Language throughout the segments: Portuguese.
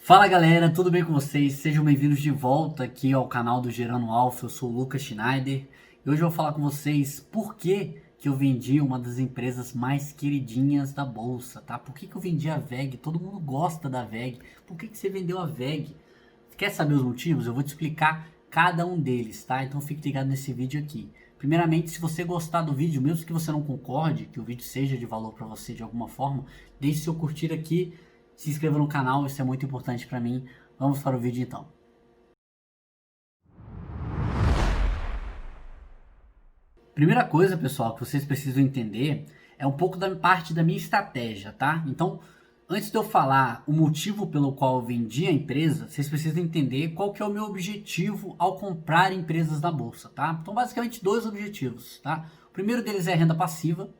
Fala galera, tudo bem com vocês? Sejam bem-vindos de volta aqui ao canal do Gerando Alfa. Eu sou o Lucas Schneider e hoje eu vou falar com vocês por que eu vendi uma das empresas mais queridinhas da bolsa, tá? Por que eu vendi a VEG? Todo mundo gosta da VEG. Por que você vendeu a VEG? Quer saber os motivos? Eu vou te explicar cada um deles, tá? Então fique ligado nesse vídeo aqui. Primeiramente, se você gostar do vídeo, mesmo que você não concorde, que o vídeo seja de valor para você de alguma forma, deixe seu curtir aqui, se inscreva no canal, isso é muito importante para mim. Vamos para o vídeo então. Primeira coisa, pessoal, que vocês precisam entender é um pouco da parte da minha estratégia, tá? Então, antes de eu falar o motivo pelo qual eu vendi a empresa, vocês precisam entender qual que é o meu objetivo ao comprar empresas na bolsa, tá? Então, basicamente, dois objetivos, tá? O primeiro deles é a renda passiva.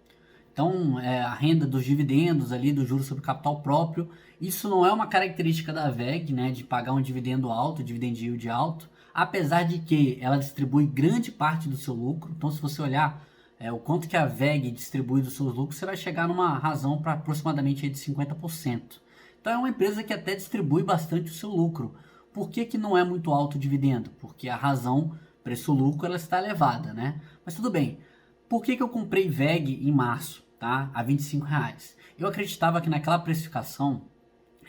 Então, a renda dos dividendos ali, do juros sobre capital próprio, isso não é uma característica da VEG, né, de pagar um dividendo alto, dividend yield alto, apesar de que ela distribui grande parte do seu lucro. Então, se você olhar o quanto que a VEG distribui dos seus lucros, você vai chegar numa razão para aproximadamente de 50%. Então, é uma empresa que até distribui bastante o seu lucro. Por que não é muito alto o dividendo? Porque a razão preço-lucro ela está elevada, né? Mas tudo bem. Por que eu comprei VEG em março, tá? A R$ 25? Eu acreditava que naquela precificação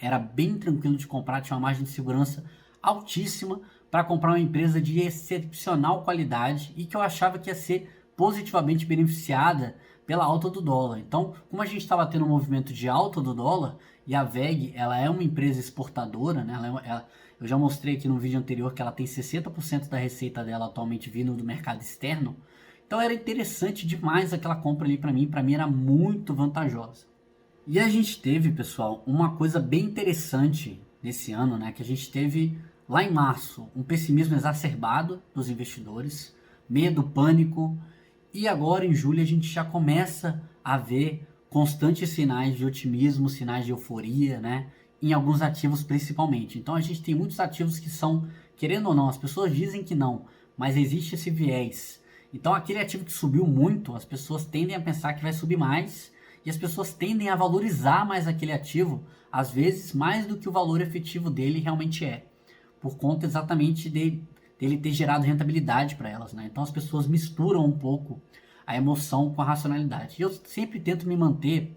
era bem tranquilo de comprar, tinha uma margem de segurança altíssima para comprar uma empresa de excepcional qualidade e que eu achava que ia ser positivamente beneficiada pela alta do dólar. Então, como a gente estava tendo um movimento de alta do dólar e a VEG, ela é uma empresa exportadora, né? Eu já mostrei aqui no vídeo anterior que ela tem 60% da receita dela atualmente vindo do mercado externo. Então era interessante demais aquela compra ali para mim era muito vantajosa. E a gente teve, pessoal, uma coisa bem interessante nesse ano, né, que a gente teve lá em março, um pessimismo exacerbado dos investidores, medo, pânico, e agora em julho a gente já começa a ver constantes sinais de otimismo, sinais de euforia, né, em alguns ativos principalmente. Então a gente tem muitos ativos que são, querendo ou não, as pessoas dizem que não, mas existe esse viés. Então aquele ativo que subiu muito, as pessoas tendem a pensar que vai subir mais, e as pessoas tendem a valorizar mais aquele ativo, às vezes mais do que o valor efetivo dele realmente é, por conta exatamente dele ter gerado rentabilidade para elas, né? Então as pessoas misturam um pouco a emoção com a racionalidade. E eu sempre tento me manter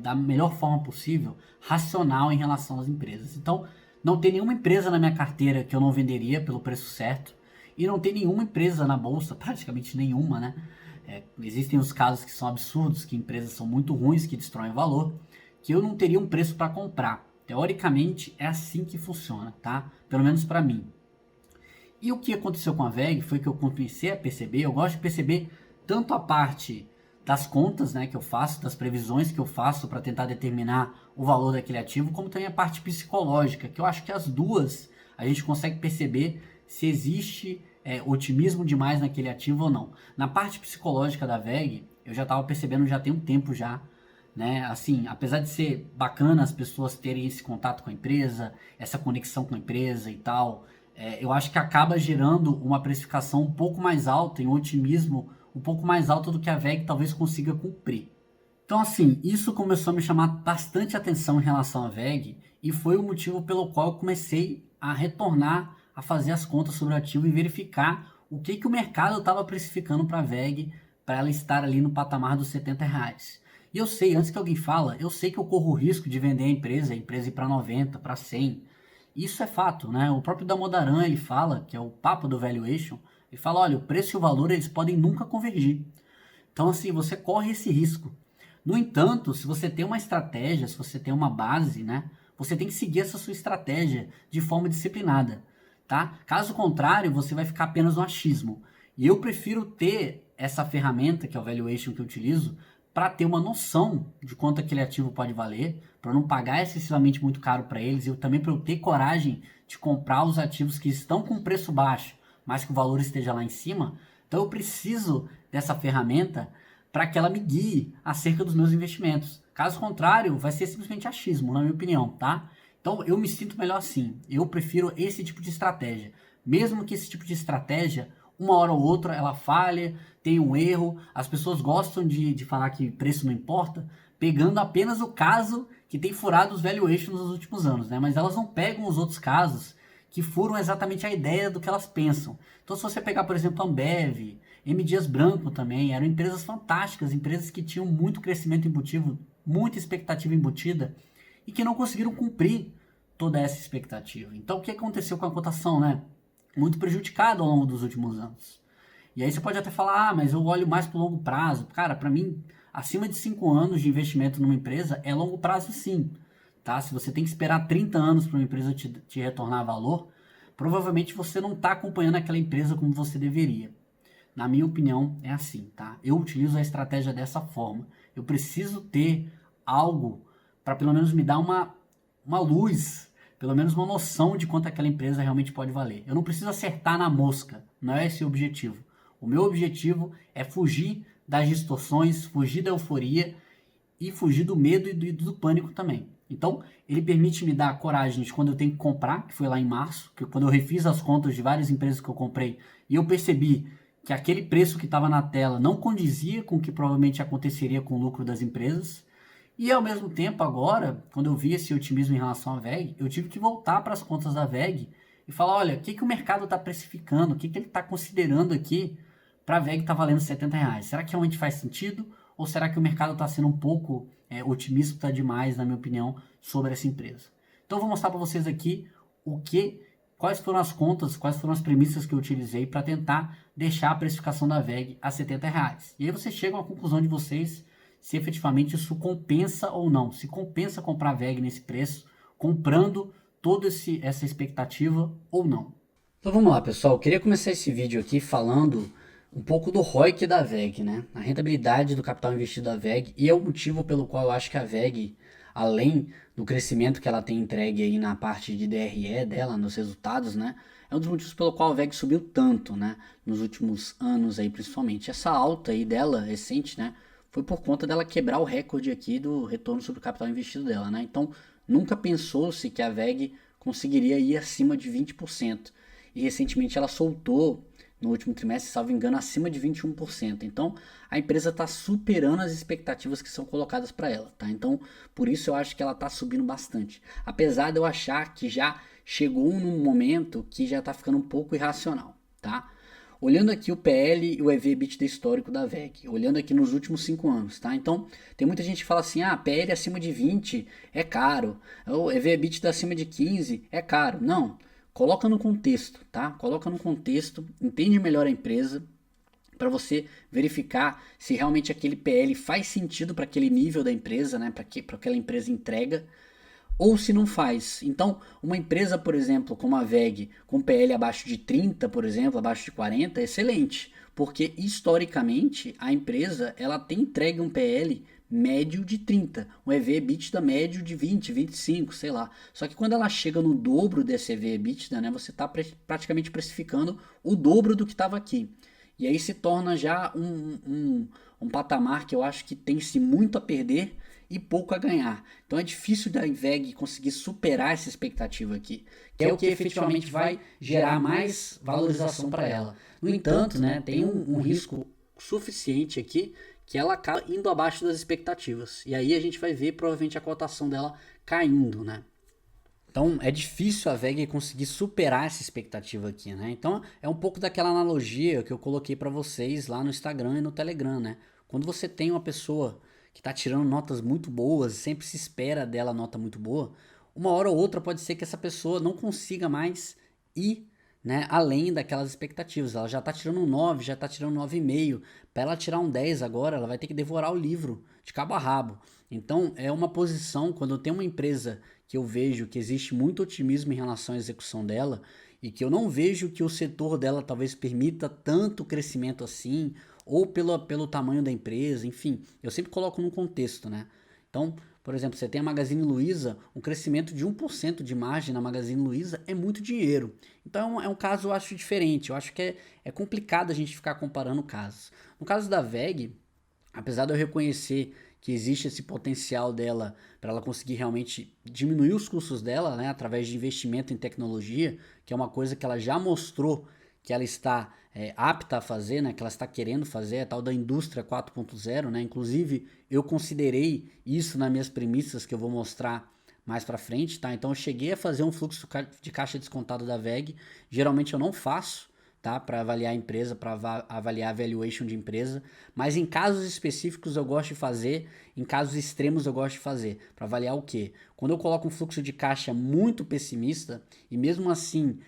da melhor forma possível, racional em relação às empresas. Então, não tem nenhuma empresa na minha carteira que eu não venderia pelo preço certo, e não tem nenhuma empresa na bolsa, praticamente nenhuma, né? Existem os casos que são absurdos, que empresas são muito ruins, que destroem valor, que eu não teria um preço para comprar. Teoricamente, é assim que funciona, tá? Pelo menos para mim. E o que aconteceu com a VEG foi que eu comecei a perceber, eu gosto de perceber tanto a parte das contas, né, que eu faço, das previsões que eu faço para tentar determinar o valor daquele ativo, como também a parte psicológica, que eu acho que as duas a gente consegue perceber se existe otimismo demais naquele ativo ou não. Na parte psicológica da VEG, eu já estava percebendo já tem um tempo já, né? Assim, apesar de ser bacana as pessoas terem esse contato com a empresa, essa conexão com a empresa e tal, eu acho que acaba gerando uma precificação um pouco mais alta e um otimismo um pouco mais alto do que a VEG talvez consiga cumprir. Então, assim, isso começou a me chamar bastante atenção em relação à VEG e foi o motivo pelo qual eu comecei a retornar a fazer as contas sobre o ativo e verificar o que o mercado estava precificando para a VEG para ela estar ali no patamar dos R$ 70. E eu sei, antes que alguém fala, eu sei que eu corro o risco de vender a empresa ir para 90, para 100. Isso é fato, né? O próprio Damodaran, ele fala, que é o papa do valuation, ele fala, olha, o preço e o valor, eles podem nunca convergir. Então, assim, você corre esse risco. No entanto, se você tem uma estratégia, se você tem uma base, né? Você tem que seguir essa sua estratégia de forma disciplinada, tá? Caso contrário, você vai ficar apenas no achismo. E eu prefiro ter essa ferramenta, que é o valuation que eu utilizo, para ter uma noção de quanto aquele ativo pode valer, para não pagar excessivamente muito caro para eles, e também para eu ter coragem de comprar os ativos que estão com preço baixo, mas que o valor esteja lá em cima. Então eu preciso dessa ferramenta para que ela me guie acerca dos meus investimentos. Caso contrário, vai ser simplesmente achismo, na minha opinião, tá? Então eu me sinto melhor assim. Eu prefiro esse tipo de estratégia. Mesmo que esse tipo de estratégia, uma hora ou outra, ela falha, tem um erro. As pessoas gostam de falar que preço não importa, pegando apenas o caso que têm furado os valuations nos últimos anos, né? Mas elas não pegam os outros casos que furam exatamente a ideia do que elas pensam. Então, se você pegar, por exemplo, a Ambev, M. Dias Branco também, eram empresas fantásticas, empresas que tinham muito crescimento embutido, muita expectativa embutida, e que não conseguiram cumprir toda essa expectativa. Então, o que aconteceu com a cotação, né? Muito prejudicado ao longo dos últimos anos. E aí você pode até falar, mas eu olho mais para o longo prazo. Cara, para mim, acima de 5 anos de investimento numa empresa é longo prazo sim. Tá? Se você tem que esperar 30 anos para uma empresa te retornar valor, provavelmente você não está acompanhando aquela empresa como você deveria. Na minha opinião, é assim, tá? Eu utilizo a estratégia dessa forma. Eu preciso ter algo para pelo menos me dar uma luz, pelo menos uma noção de quanto aquela empresa realmente pode valer. Eu não preciso acertar na mosca, não é esse o objetivo. O meu objetivo é fugir das distorções, fugir da euforia e fugir do medo e do pânico também. Então, ele permite me dar a coragem de quando eu tenho que comprar, que foi lá em março, que quando eu refiz as contas de várias empresas que eu comprei e eu percebi que aquele preço que estava na tela não condizia com o que provavelmente aconteceria com o lucro das empresas. E ao mesmo tempo, agora, quando eu vi esse otimismo em relação à VEG, eu tive que voltar para as contas da VEG e falar, olha, o que o mercado está precificando, o que ele está considerando aqui para a VEG estar valendo R$70? Será que realmente faz sentido? Ou será que o mercado está sendo um pouco otimista demais, na minha opinião, sobre essa empresa? Então eu vou mostrar para vocês aqui quais foram as contas, quais foram as premissas que eu utilizei para tentar deixar a precificação da VEG a R$70. E aí vocês chegam à conclusão de vocês se efetivamente isso compensa ou não. Se compensa comprar a VEG nesse preço, comprando toda essa expectativa ou não. Então vamos lá, pessoal. Eu queria começar esse vídeo aqui falando um pouco do ROIC da VEG, né? A rentabilidade do capital investido da VEG, e é o motivo pelo qual eu acho que a VEG, além do crescimento que ela tem entregue aí na parte de DRE dela, nos resultados, né? É um dos motivos pelo qual a VEG subiu tanto, né? Nos últimos anos aí, principalmente. Essa alta aí dela, recente, né? Foi por conta dela quebrar o recorde aqui do retorno sobre o capital investido dela, né? Então, nunca pensou-se que a VEG conseguiria ir acima de 20%. E recentemente ela soltou, no último trimestre, salvo engano, acima de 21%. Então, a empresa está superando as expectativas que são colocadas para ela, tá? Então, por isso eu acho que ela está subindo bastante. Apesar de eu achar que já chegou num momento que já está ficando um pouco irracional, tá? Olhando aqui o PL e o EV/EBITDA histórico da VEG, olhando aqui nos últimos 5 anos, tá? Então, tem muita gente que fala assim, PL acima de 20 é caro, o EV/EBITDA acima de 15 é caro. Não, coloca no contexto, tá? Coloca no contexto, entende melhor a empresa, para você verificar se realmente aquele PL faz sentido para aquele nível da empresa, né? Para aquela empresa entrega, ou se não faz. Então, uma empresa, por exemplo, como a VEG, com PL abaixo de 30, por exemplo, abaixo de 40, é excelente, porque historicamente a empresa ela tem entregue um PL médio de 30, um EV/EBITDA médio de 20, 25, sei lá. Só que quando ela chega no dobro desse EV/EBITDA, né, você está praticamente precificando o dobro do que estava aqui. E aí se torna já um patamar que eu acho que tem-se muito a perder e pouco a ganhar. Então é difícil da VEG conseguir superar essa expectativa aqui, que é o que efetivamente vai gerar mais valorização para ela. No entanto, né, tem um risco suficiente aqui que ela acaba indo abaixo das expectativas. E aí a gente vai ver provavelmente a cotação dela caindo, né? Então é difícil a VEG conseguir superar essa expectativa aqui, né? Então é um pouco daquela analogia que eu coloquei para vocês lá no Instagram e no Telegram, né? Quando você tem uma pessoa que está tirando notas muito boas, sempre se espera dela nota muito boa, uma hora ou outra pode ser que essa pessoa não consiga mais ir, né, além daquelas expectativas. Ela já está tirando um 9, já está tirando 9,5. Para ela tirar um 10 agora, ela vai ter que devorar o livro de cabo a rabo. Então é uma posição, quando eu tenho uma empresa que eu vejo que existe muito otimismo em relação à execução dela e que eu não vejo que o setor dela talvez permita tanto crescimento assim, ou pelo tamanho da empresa, enfim, eu sempre coloco num contexto, né? Então, por exemplo, você tem a Magazine Luiza, um crescimento de 1% de margem na Magazine Luiza é muito dinheiro. Então é um caso, eu acho, diferente, eu acho que é complicado a gente ficar comparando casos. No caso da VEG, apesar de eu reconhecer que existe esse potencial dela para ela conseguir realmente diminuir os custos dela, né, através de investimento em tecnologia, que é uma coisa que ela já mostrou que ela está apta a fazer, né, que ela está querendo fazer, a tal da indústria 4.0, né, inclusive eu considerei isso nas minhas premissas que eu vou mostrar mais para frente, tá? Então eu cheguei a fazer um fluxo de caixa descontado da VEG, geralmente eu não faço, tá, para avaliar a empresa, para avaliar a valuation de empresa, mas em casos específicos eu gosto de fazer, em casos extremos eu gosto de fazer, para avaliar o quê? Quando eu coloco um fluxo de caixa muito pessimista e mesmo assim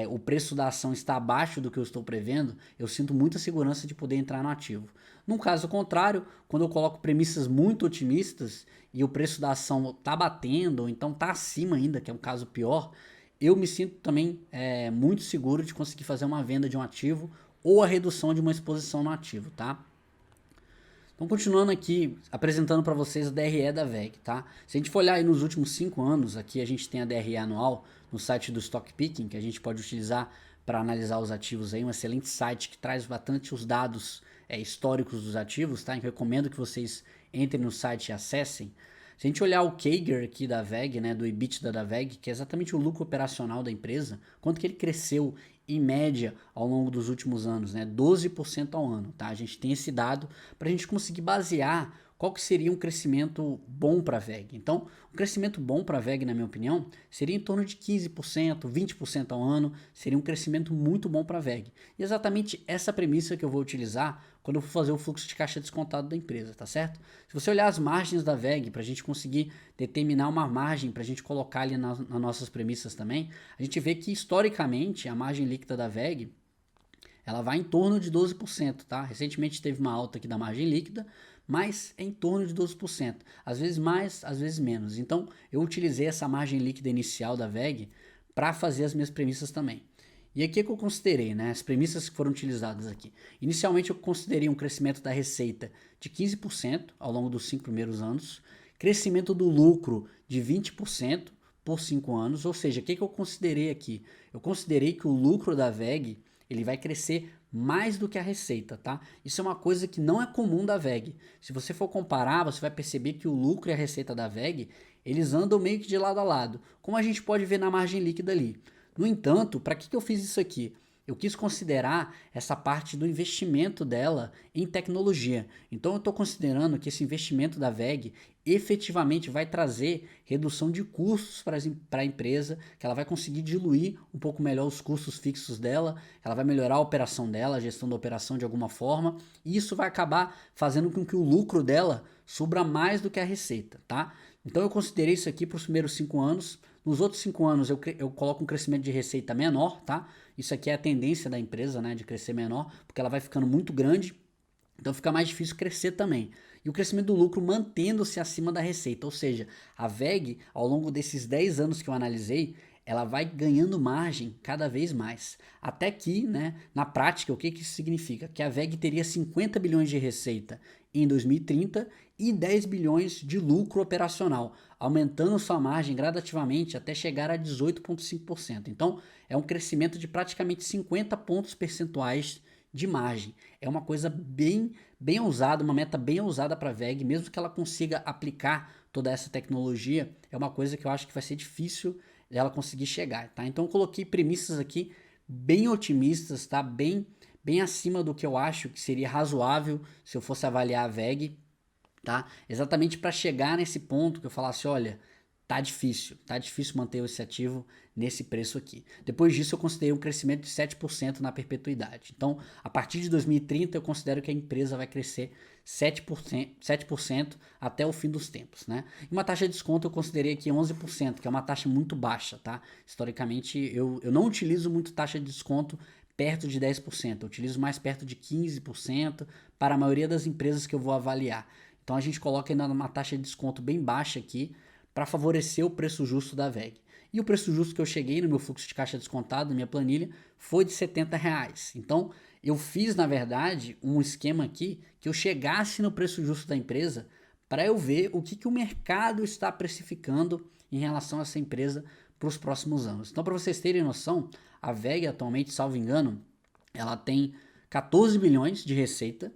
o preço da ação está abaixo do que eu estou prevendo, eu sinto muita segurança de poder entrar no ativo. No caso contrário, quando eu coloco premissas muito otimistas e o preço da ação está batendo, ou então está acima ainda, que é um caso pior, eu me sinto também muito seguro de conseguir fazer uma venda de um ativo ou a redução de uma exposição no ativo, tá? Então, continuando aqui, apresentando para vocês a DRE da VEG, tá? Se a gente for olhar aí nos últimos 5 anos, aqui a gente tem a DRE anual no site do Stock Picking, que a gente pode utilizar para analisar os ativos aí, um excelente site que traz bastante os dados históricos dos ativos, tá? Eu recomendo que vocês entrem no site e acessem. Se a gente olhar o CAGR aqui da VEG, né, do EBITDA da VEG, que é exatamente o lucro operacional da empresa, quanto que ele cresceu em média ao longo dos últimos anos, né, 12% ao ano, tá? A gente tem esse dado para a gente conseguir basear qual que seria um crescimento bom para a VEG. Então, um crescimento bom para a VEG, na minha opinião, seria em torno de 15%, 20% ao ano, seria um crescimento muito bom para a VEG. E exatamente essa premissa que eu vou utilizar quando eu for fazer o fluxo de caixa descontado da empresa, tá certo? Se você olhar as margens da VEG, para a gente conseguir determinar uma margem, para a gente colocar ali nas nossas premissas também, a gente vê que historicamente a margem líquida da VEG, ela vai em torno de 12%, tá? Recentemente teve uma alta aqui da margem líquida, mas é em torno de 12%. Às vezes mais, às vezes menos. Então, eu utilizei essa margem líquida inicial da VEG para fazer as minhas premissas também. E aqui é que eu considerei, né, as premissas que foram utilizadas aqui. Inicialmente eu considerei um crescimento da receita de 15% ao longo dos 5 primeiros anos, crescimento do lucro de 20% por 5 anos, ou seja, o que eu considerei aqui? Eu considerei que o lucro da VEG ele vai crescer mais do que a receita, tá? Isso é uma coisa que não é comum da VEG. Se você for comparar, você vai perceber que o lucro e a receita da VEG, eles andam meio que de lado a lado, como a gente pode ver na margem líquida ali. No entanto, para que eu fiz isso aqui? Eu quis considerar essa parte do investimento dela em tecnologia. Então eu estou considerando que esse investimento da VEG efetivamente vai trazer redução de custos para a empresa, que ela vai conseguir diluir um pouco melhor os custos fixos dela, ela vai melhorar a operação dela, a gestão da operação de alguma forma, e isso vai acabar fazendo com que o lucro dela subra mais do que a receita, tá? Então eu considerei isso aqui para os primeiros 5 anos. Nos outros 5 anos eu coloco um crescimento de receita menor, tá? Isso aqui é a tendência da empresa, né, de crescer menor, porque ela vai ficando muito grande, então fica mais difícil crescer também. E o crescimento do lucro mantendo-se acima da receita, ou seja, a VEG, ao longo desses 10 anos que eu analisei, ela vai ganhando margem cada vez mais. Até que, né, na prática, o que isso significa? Que a VEG teria 50 bilhões de receita em 2030 e 10 bilhões de lucro operacional, aumentando sua margem gradativamente até chegar a 18,5%. Então, é um crescimento de praticamente 50 pontos percentuais de margem. É uma coisa bem ousada, uma meta bem ousada para a VEG, mesmo que ela consiga aplicar toda essa tecnologia, é uma coisa que eu acho que vai ser difícil dela conseguir chegar, tá? Então eu coloquei premissas aqui bem otimistas, tá? Bem acima do que eu acho que seria razoável se eu fosse avaliar a VEG, tá? Exatamente para chegar nesse ponto que eu falasse, olha, tá difícil manter esse ativo nesse preço aqui. Depois disso eu considerei um crescimento de 7% na perpetuidade. Então, a partir de 2030 eu considero que a empresa vai crescer 7% até o fim dos tempos, né? E uma taxa de desconto eu considerei aqui 11%, que é uma taxa muito baixa, tá? Historicamente eu não utilizo muito taxa de desconto perto de 10%, eu utilizo mais perto de 15% para a maioria das empresas que eu vou avaliar. Então a gente coloca ainda uma taxa de desconto bem baixa aqui para favorecer o preço justo da VEG. E o preço justo que eu cheguei no meu fluxo de caixa descontado, na minha planilha, foi de R$70. Então eu fiz, na verdade, um esquema aqui que eu chegasse no preço justo da empresa para eu ver o que o mercado está precificando em relação a essa empresa para os próximos anos. Então, para vocês terem noção, a VEG atualmente, salvo engano, ela tem 14 bilhões de receita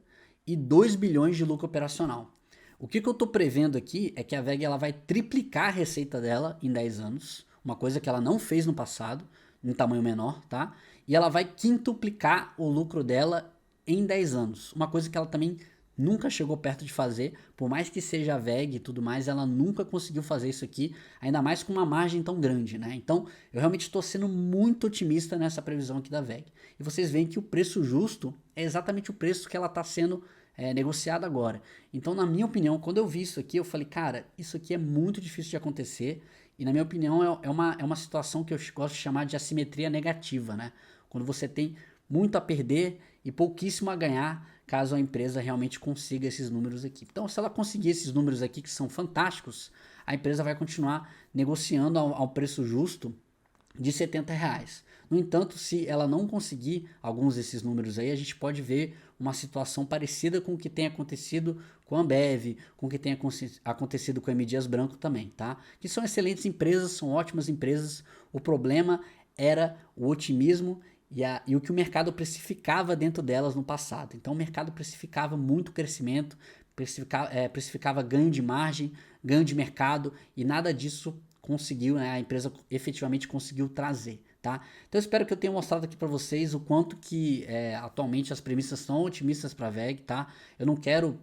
e 2 bilhões de lucro operacional. O que eu estou prevendo aqui é que a VEG ela vai triplicar a receita dela em 10 anos, uma coisa que ela não fez no passado, em tamanho menor, tá? e ela vai quintuplicar o lucro dela em 10 anos. Uma coisa que ela também nunca chegou perto de fazer, por mais que seja VEG e tudo mais, ela nunca conseguiu fazer isso aqui, ainda mais com uma margem tão grande, né? Então, eu realmente estou sendo muito otimista nessa previsão aqui da VEG. E vocês veem que o preço justo é exatamente o preço que ela está sendo negociada agora. Então, na minha opinião, quando eu vi isso aqui, eu falei, cara, isso aqui é muito difícil de acontecer, e na minha opinião é uma situação que eu gosto de chamar de assimetria negativa, né? Quando você tem muito a perder e pouquíssimo a ganhar, caso a empresa realmente consiga esses números aqui. Então, se ela conseguir esses números aqui, que são fantásticos, a empresa vai continuar negociando ao preço justo de R$ 70. No entanto, se ela não conseguir alguns desses números aí, a gente pode ver uma situação parecida com o que tem acontecido com a Ambev, com o que tem acontecido com a M. Dias Branco também, tá? Que são excelentes empresas, são ótimas empresas. O problema era o otimismo e o que o mercado precificava dentro delas no passado. Então o mercado precificava muito crescimento, precificava ganho de margem, ganho de mercado, e nada disso conseguiu, né, a empresa efetivamente conseguiu trazer. Tá? Então eu espero que eu tenha mostrado aqui para vocês o quanto que atualmente as premissas são otimistas para a VEG. Tá? Eu não quero,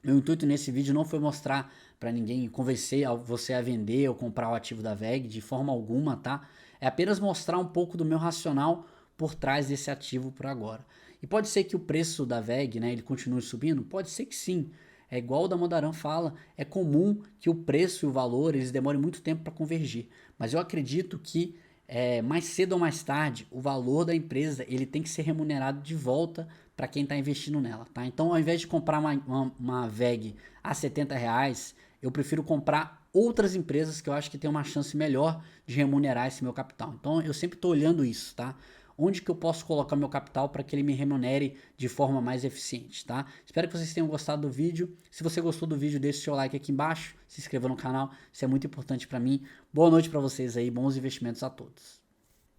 meu intuito nesse vídeo não foi mostrar para ninguém, convencer você a vender ou comprar o ativo da VEG de forma alguma, tá? É apenas mostrar um pouco do meu racional por trás desse ativo por agora. E pode ser que o preço da VEG, né, ele continue subindo? Pode ser que sim. É igual o Damodaran fala, é comum que o preço e o valor eles demorem muito tempo para convergir. Mas eu acredito que mais cedo ou mais tarde o valor da empresa ele tem que ser remunerado de volta para quem está investindo nela. Tá? Então ao invés de comprar uma VEG a R$ 70, eu prefiro comprar outras empresas que eu acho que tem uma chance melhor de remunerar esse meu capital. Então eu sempre estou olhando isso, tá? Onde que eu posso colocar meu capital para que ele me remunere de forma mais eficiente, tá? Espero que vocês tenham gostado do vídeo. Se você gostou do vídeo, deixe seu like aqui embaixo, se inscreva no canal, isso é muito importante para mim. Boa noite para vocês aí, bons investimentos a todos.